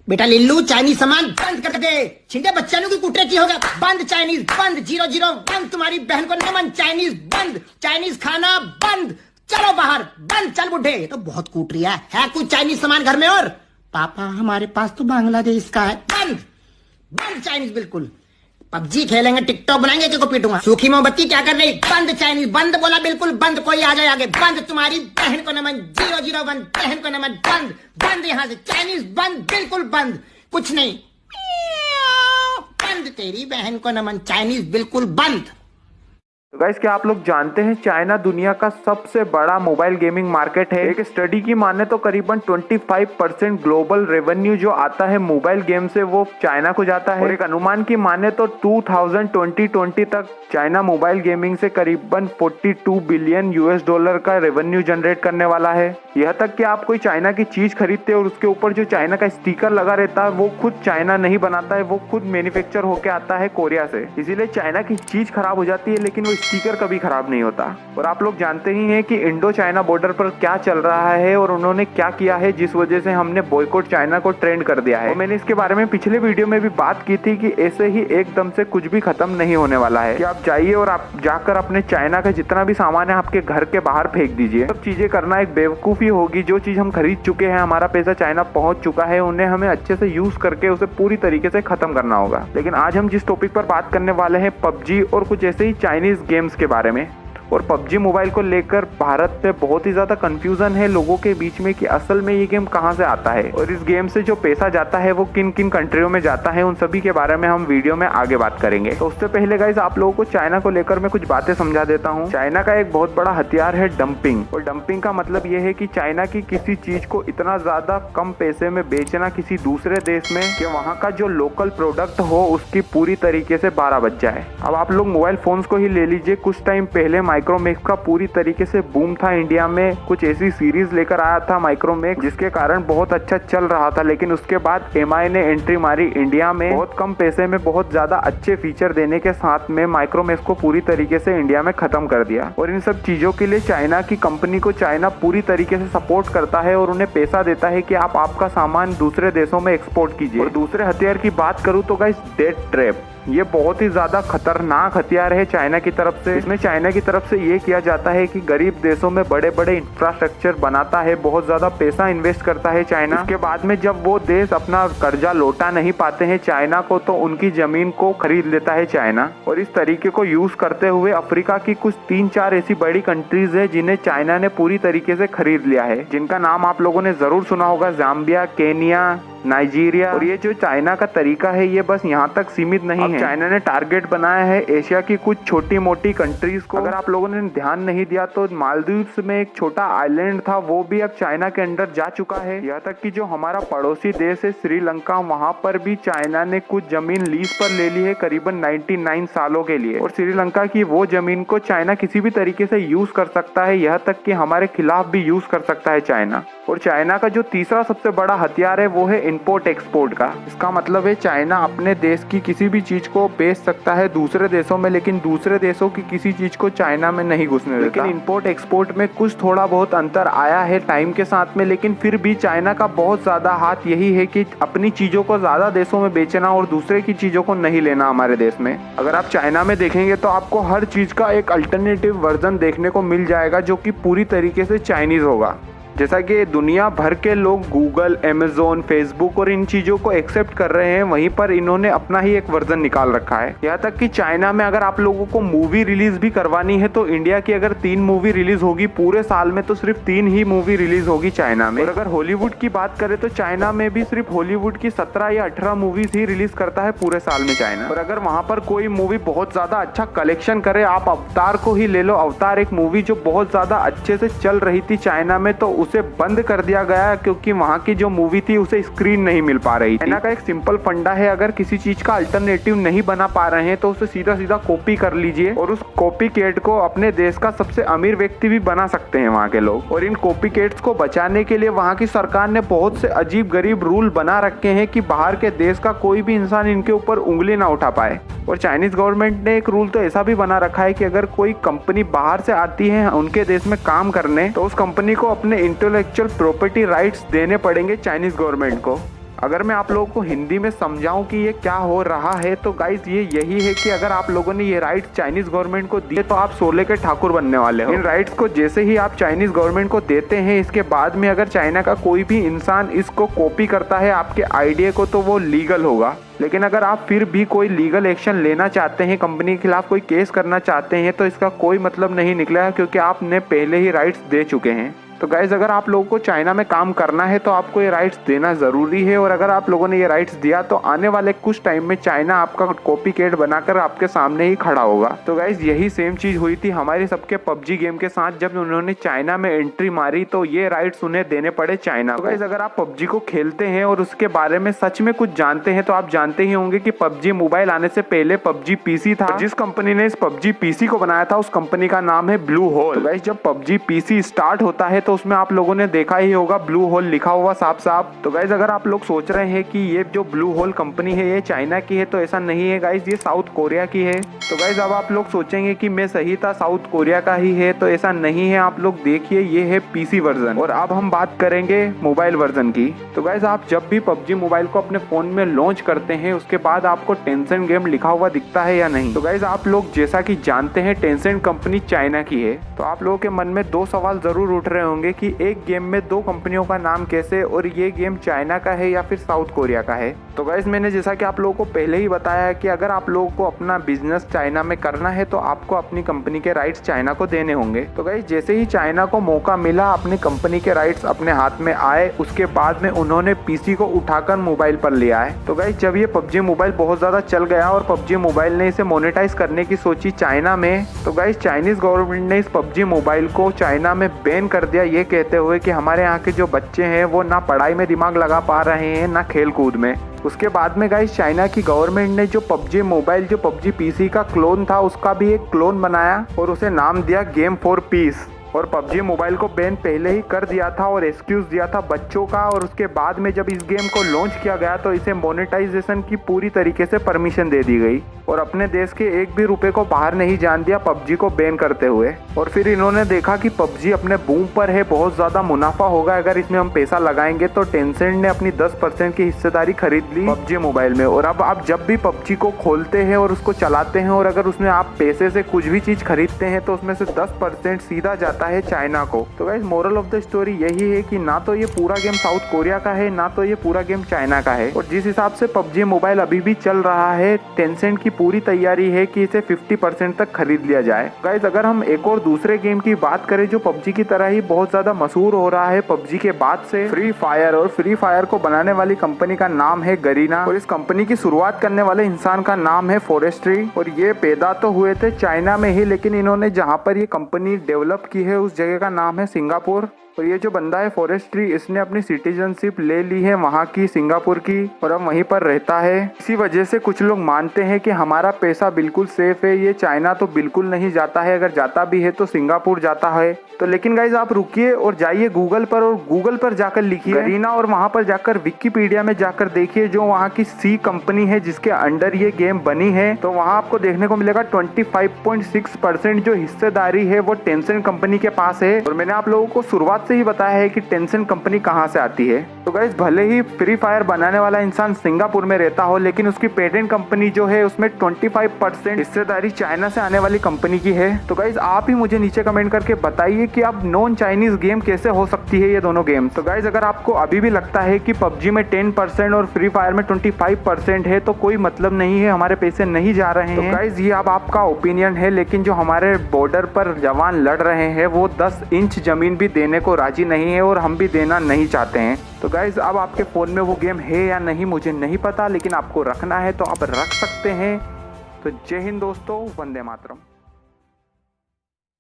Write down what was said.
बेटा लिल्लू चाइनीज सामान बंद कर दे। छिंदे बच्चों की कुटरे की होगा। बंद चाइनीज बंद 001। तुम्हारी बहन को नमन। चाइनीज बंद। चाइनीज खाना बंद। चलो बाहर बंद। चल बुढ़े तो बहुत कूट रही है कुछ चाइनीज सामान घर में। और पापा हमारे पास तो बांग्लादेश का है। बंद बंद चाइनीज बिल्कुल। पबजी खेलेंगे टिकटॉक बनाएंगे को पीटूंगा। सूखी मोमबत्ती क्या कर रही। बंद चाइनीज बंद बोला बिल्कुल बंद। कोई आ जाए आगे बंद। तुम्हारी बहन को नमन 001। बहन को नमन बंद बंद। यहाँ से चाइनीज बंद बिल्कुल बंद। कुछ नहीं बंद। तेरी बहन को नमन चाइनीज बिल्कुल बंद। तो गाइस क्या आप लोग जानते हैं चाइना दुनिया का सबसे बड़ा मोबाइल गेमिंग मार्केट है। एक स्टडी की माने तो करीबन 25% ग्लोबल रेवेन्यू जो आता है मोबाइल गेम से वो चाइना को जाता है। और एक अनुमान की माने तो 2020 तक चाइना मोबाइल गेमिंग से करीबन 42 बिलियन यूएस डॉलर का रेवेन्यू जनरेट करने वाला है। यह तक कि आप कोई चाइना की चीज खरीदते हो और उसके ऊपर जो चाइना का स्टिकर लगा रहता है वो खुद चाइना नहीं बनाता है, वो खुद मैन्युफैक्चर होके आता है कोरिया से। इसीलिए चाइना की चीज खराब हो जाती है लेकिन वो स्टिकर कभी खराब नहीं होता। और आप लोग जानते ही हैं कि इंडो चाइना बॉर्डर पर क्या चल रहा है और उन्होंने क्या किया है जिस वजह से हमने बॉयकॉट चाइना को ट्रेंड कर दिया है। और मैंने इसके बारे में पिछले वीडियो में भी बात की थी कि ऐसे ही एकदम से कुछ भी खत्म नहीं होने वाला है कि आप जाइए और आप जाकर अपने चाइना का जितना भी सामान है आपके घर के बाहर फेंक दीजिए। सब चीजें करना एक बेवकूफी होगी। जो चीज हम खरीद चुके हैं, हमारा पैसा चाइना पहुंच चुका है, उन्हें हमें अच्छे से यूज करके उसे पूरी तरीके से खत्म करना होगा। लेकिन आज हम जिस टॉपिक पर बात करने वाले हैं पबजी और कुछ ऐसे ही चाइनीज गेम्स के बारे में। और पबजी मोबाइल को लेकर भारत में बहुत ही ज्यादा कंफ्यूजन है लोगों के बीच में कि असल में ये गेम कहां से आता है और इस गेम से जो पैसा जाता है वो किन किन कंट्रियों में जाता है। उन सभी के बारे में हम वीडियो में आगे बात करेंगे। तो उससे पहले गाइस आप लोगों को चाइना को लेकर मैं कुछ बातें समझा देता हूँ। चाइना का एक बहुत बड़ा हथियार है डंपिंग। और डंपिंग का मतलब ये है कि चाइना की किसी चीज को इतना ज्यादा कम पैसे में बेचना किसी दूसरे देश में कि वहाँ का जो लोकल प्रोडक्ट हो उसकी पूरी तरीके से 12 बज जाए। अब आप लोग मोबाइल फोन्स को ही ले लीजिए। कुछ टाइम पहले माइक्रोमैक्स का पूरी तरीके से बूम था इंडिया में। कुछ ऐसी सीरीज लेकर आया था माइक्रोमैक्स जिसके कारण बहुत अच्छा चल रहा था। लेकिन उसके बाद एमआई ने एंट्री मारी इंडिया में। बहुत कम पैसे में बहुत ज्यादा अच्छे फीचर देने के साथ में माइक्रोमैक्स को पूरी तरीके से इंडिया में खत्म कर दिया। और इन सब चीजों के लिए चाइना की कंपनी को चाइना पूरी तरीके से सपोर्ट करता है और उन्हें पैसा देता है कि आप आपका सामान दूसरे देशों में एक्सपोर्ट कीजिए। और दूसरे हथियार की बात करूँ तो गाइस डेथ ट्रैप, ये बहुत ही ज्यादा खतरनाक हथियार है चाइना की तरफ से। इसमें चाइना की तरफ से ये किया जाता है कि गरीब देशों में बड़े बड़े इंफ्रास्ट्रक्चर बनाता है, बहुत ज्यादा पैसा इन्वेस्ट करता है चाइना। उसके बाद में जब वो देश अपना कर्जा लौटा नहीं पाते हैं चाइना को तो उनकी जमीन को खरीद लेता है चाइना। और इस तरीके को यूज करते हुए अफ्रीका की कुछ 3-4 ऐसी बड़ी कंट्रीज है जिन्हें चाइना ने पूरी तरीके से खरीद लिया है, जिनका नाम आप लोगों ने जरूर सुना होगा। Zambia, Kenya, Nigeria. और ये जो चाइना का तरीका है ये बस यहाँ तक सीमित नहीं है। चाइना ने टारगेट बनाया है एशिया की कुछ छोटी मोटी कंट्रीज को। अगर आप लोगों ने ध्यान नहीं दिया तो मालदीव्स में एक छोटा आइलैंड था वो भी अब चाइना के अंडर जा चुका है। यहाँ तक कि जो हमारा पड़ोसी देश है श्रीलंका, वहाँ पर भी चाइना ने कुछ जमीन लीज पर ले ली है करीबन 99 सालों के लिए। और श्रीलंका की वो जमीन को चाइना किसी भी तरीके से यूज कर सकता है, यहाँ तक कि हमारे खिलाफ भी यूज कर सकता है चाइना। और चाइना का जो तीसरा सबसे बड़ा हथियार है वो है इंपोर्ट एक्सपोर्ट का। इसका मतलब है चाइना अपने देश की किसी भी चीज को बेच सकता है दूसरे देशों में, लेकिन दूसरे देशों की किसी चीज को चाइना में नहीं घुसने देता। लेकिन इंपोर्ट एक्सपोर्ट में कुछ थोड़ा बहुत अंतर आया है टाइम के साथ में, लेकिन फिर भी चाइना का बहुत ज्यादा हाथ यही है कि अपनी चीजों को ज्यादा देशों में बेचना और दूसरे की चीजों को नहीं लेना हमारे देश में। अगर आप चाइना में देखेंगे तो आपको हर चीज का एक अल्टरनेटिव वर्जन देखने को मिल जाएगा जो कि पूरी तरीके से चाइनीज होगा। जैसा कि दुनिया भर के लोग गूगल, अमेज़न, फेसबुक और इन चीज़ों को एक्सेप्ट कर रहे हैं, वहीं पर इन्होंने अपना ही एक वर्जन निकाल रखा है। यहाँ तक कि चाइना में अगर आप लोगों को मूवी रिलीज भी करवानी है तो इंडिया की अगर 3 मूवी रिलीज होगी पूरे साल में तो सिर्फ 3 ही मूवी रिलीज होगी चाइना में। और अगर हॉलीवुड की बात करें तो चाइना में भी सिर्फ हॉलीवुड की 17 या 18 मूवीज ही रिलीज करता है पूरे साल में चाइना। और अगर वहाँ पर कोई मूवी बहुत ज्यादा अच्छा कलेक्शन करे, आप अवतार को ही ले लो, अवतार एक मूवी जो बहुत ज्यादा अच्छे से चल रही थी चाइना में, तो उसे बंद कर दिया गया क्योंकि वहाँ की जो मूवी थी उसे स्क्रीन नहीं मिल पा रही थी। चाइना का एक सिंपल फंडा है, अगर किसी चीज का अल्टरनेटिव नहीं बना पा रहे हैं तो उसे सीधा सीधा कॉपी कर लीजिए और उस कॉपी कैट को अपने देश का सबसे अमीर व्यक्ति भी बना सकते हैं वहाँ के लोग। और इन कॉपी कैट्स को बचाने के लिए वहाँ की सरकार ने बहुत से अजीब गरीब रूल बना रखे हैं कि बाहर के देश का कोई भी इंसान इनके ऊपर उंगली ना उठा पाए। और चाइनीज गवर्नमेंट ने एक रूल तो ऐसा भी बना रखा है कि अगर कोई कंपनी बाहर से आती है उनके देश में काम करने तो उस कंपनी को अपने इंटेलेक्चुअल प्रॉपर्टी राइट्स देने पड़ेंगे चाइनीज गवर्नमेंट को। अगर मैं आप लोगों को हिंदी में समझाऊं कि ये क्या हो रहा है तो गाइस ये यही है कि अगर आप लोगों ने ये राइट्स चाइनीज गवर्नमेंट को दिए तो आप सोले के ठाकुर बनने वाले हो। इन राइट्स को जैसे ही आप चाइनीज गवर्नमेंट को देते हैं, इसके बाद में अगर चाइना का कोई भी इंसान इसको कॉपी करता है आपके आइडिया को, तो वो लीगल होगा। लेकिन अगर आप फिर भी कोई लीगल एक्शन लेना चाहते हैं, कंपनी के खिलाफ कोई केस करना चाहते हैं, तो इसका कोई मतलब नहीं निकला, क्योंकि आपने पहले ही राइट्स दे चुके हैं। तो गाइज अगर आप लोगों को चाइना में काम करना है तो आपको ये राइट्स देना ज़रूरी है, और अगर आप लोगों ने ये राइट्स दिया तो आने वाले कुछ टाइम में चाइना आपका कॉपी कैट बनाकर आपके सामने ही खड़ा होगा। तो गाइज यही सेम चीज़ हुई थी हमारे सबके पबजी गेम के साथ। जब उन्होंने चाइना में एंट्री मारी तो ये राइट्स उन्हें देने पड़े चाइना। तो गाइज अगर आप पबजी को खेलते हैं और उसके बारे में सच में कुछ जानते हैं तो आप जानते ही होंगे कि पबजी मोबाइल आने से पहले पबजी पीसी था। जिस कंपनी ने इस पबजी पीसी को बनाया था उस कंपनी का नाम है ब्लू होल। तो गाइज जब पबजी पीसी स्टार्ट होता है तो उसमें आप लोगों ने देखा ही होगा ब्लू होल लिखा हुआ साफ साफ। तो गाइज अगर आप लोग सोच रहे हैं कि ये जो ब्लू होल कंपनी है ये चाइना की है, तो ऐसा नहीं है गाइज, ये साउथ कोरिया की है। तो गाइज अब आप लोग सोचेंगे कि मैं सही था, साउथ कोरिया का ही है, तो ऐसा नहीं है। आप लोग देखिए ये है पीसी वर्जन, और अब हम बात करेंगे मोबाइल वर्जन की। तो गाइज आप जब भी पबजी मोबाइल को अपने फोन में लॉन्च करते हैं उसके बाद आपको टेंसेंट गेम लिखा हुआ दिखता है या नहीं? तो गाइज आप लोग जैसा कि जानते हैं टेंसेंट कंपनी चाइना की है, तो आप लोगों के मन में दो सवाल जरूर उठ रहे होंगे कि एक गेम में दो कंपनियों का नाम कैसे, और ये गेम चाइना का है या फिर साउथ कोरिया का है? तो गाइस मैंने जैसा कि आप लोगों को पहले ही बताया है कि अगर आप लोगों को अपना बिजनेस चाइना में करना है तो आपको अपनी कंपनी के राइट्स चाइना को देने होंगे। तो गाइस जैसे ही चाइना को मौका मिला अपनी कंपनी के राइट्स अपने हाथ में आए, उसके बाद में उन्होंने पीसी को उठाकर मोबाइल पर लिया है। तो गाइस जब ये पबजी मोबाइल बहुत ज्यादा चल गया और पबजी मोबाइल ने इसे मोनेटाइज करने की सोची चाइना में, तो गाइस चाइनीज गवर्नमेंट ने इस पबजी मोबाइल को चाइना में बैन कर दिया, ये कहते हुए कि हमारे यहाँ के जो बच्चे हैं वो ना पढ़ाई में दिमाग लगा पा रहे हैं ना खेल कूद में। उसके बाद में गाइस चाइना की गवर्नमेंट ने जो पबजी मोबाइल जो पबजी पीसी का क्लोन था उसका भी एक क्लोन बनाया और उसे नाम दिया गेम फॉर पीस। और पबजी मोबाइल को बैन पहले ही कर दिया था और एक्सक्यूज दिया था बच्चों का। और उसके बाद में जब इस गेम को लॉन्च किया गया तो इसे मोनेटाइजेशन की पूरी तरीके से परमिशन दे दी गई, और अपने देश के एक भी रुपए को बाहर नहीं जान दिया पबजी को बैन करते हुए। और फिर इन्होंने देखा कि पबजी अपने बूम पर है, बहुत ज़्यादा मुनाफा होगा अगर इसमें हम पैसा लगाएंगे, तो टेंसेंट ने अपनी 10% की हिस्सेदारी खरीद ली पबजी मोबाइल में। और अब आप जब भी पबजी को खोलते हैं और उसको चलाते हैं और अगर उसमें आप पैसे से कुछ भी चीज़ खरीदते हैं तो उसमें से 10% सीधा जाता है चाइना को। तो guys moral of the story यही है कि ना तो ये पूरा गेम साउथ कोरिया का है ना तो ये पूरा गेम चाइना का है। और जिस हिसाब से पबजी मोबाइल अभी भी चल रहा है, टेंसेंट की पूरी तैयारी है कि इसे 50% तक खरीद लिया जाए। गाइस अगर हम एक और दूसरे गेम की बात करें जो पबजी की तरह ही बहुत ज्यादा मशहूर हो रहा है पबजी के बाद से, फ्री फायर। और फ्री फायर को बनाने वाली कंपनी का नाम है गरीना, और इस कंपनी की शुरुआत करने वाले इंसान का नाम है फॉरेस्ट्री। और ये पैदा तो हुए थे चाइना में ही, लेकिन इन्होंने जहाँ पर ये कंपनी डेवलप की है उस जगह का नाम है सिंगापुर। और ये जो बंदा है फॉरेस्ट्री, इसने अपनी सिटीजनशिप ले ली है वहाँ की सिंगापुर की, और अब वहीं पर रहता है। इसी वजह से कुछ लोग मानते हैं कि हमारा पैसा बिल्कुल सेफ है, ये चाइना तो बिल्कुल नहीं जाता है, अगर जाता भी है तो सिंगापुर जाता है। तो लेकिन गाइज आप रुकिए और जाइए गूगल पर, और गूगल पर जाकर लिखिए गरीना, और वहाँ पर जाकर विकिपीडिया में जाकर देखिए जो वहाँ की सी कंपनी है जिसके अंडर ये गेम बनी है, तो वहाँ आपको देखने को मिलेगा 25.6% जो हिस्सेदारी है वो टेंसेंट कंपनी के पास है। और मैंने आप लोगों को शुरुआत से ही बताया है कि टेंसेंट कंपनी कहाँ से आती है। तो गाइस भले ही फ्री फायर बनाने वाला इंसान सिंगापुर में रहता हो, लेकिन उसकी पेटेंट कंपनी जो है उसमें 25% हिस्सेदारी चाइना से आने वाली कंपनी की है। तो गाइस आप ही मुझे नीचे कमेंट करके बताइए कि अब नॉन चाइनीज गेम कैसे हो सकती है ये दोनों गेम। तो गाइस अगर आपको अभी भी लगता है कि पबजी में 10% और फ्री फायर में 25% है तो कोई मतलब नहीं है, हमारे पैसे नहीं जा रहे हैं। तो गाइस ये अब आपका ओपिनियन है, लेकिन जो हमारे बॉर्डर पर जवान लड़ रहे हैं वो 10 इंच जमीन भी देने को राजी नहीं है, और हम भी देना नहीं चाहते हैं। तो गाइज अब आपके फ़ोन में वो गेम है या नहीं मुझे नहीं पता, लेकिन आपको रखना है तो आप रख सकते हैं। तो जय हिंद दोस्तों, वंदे मातरम।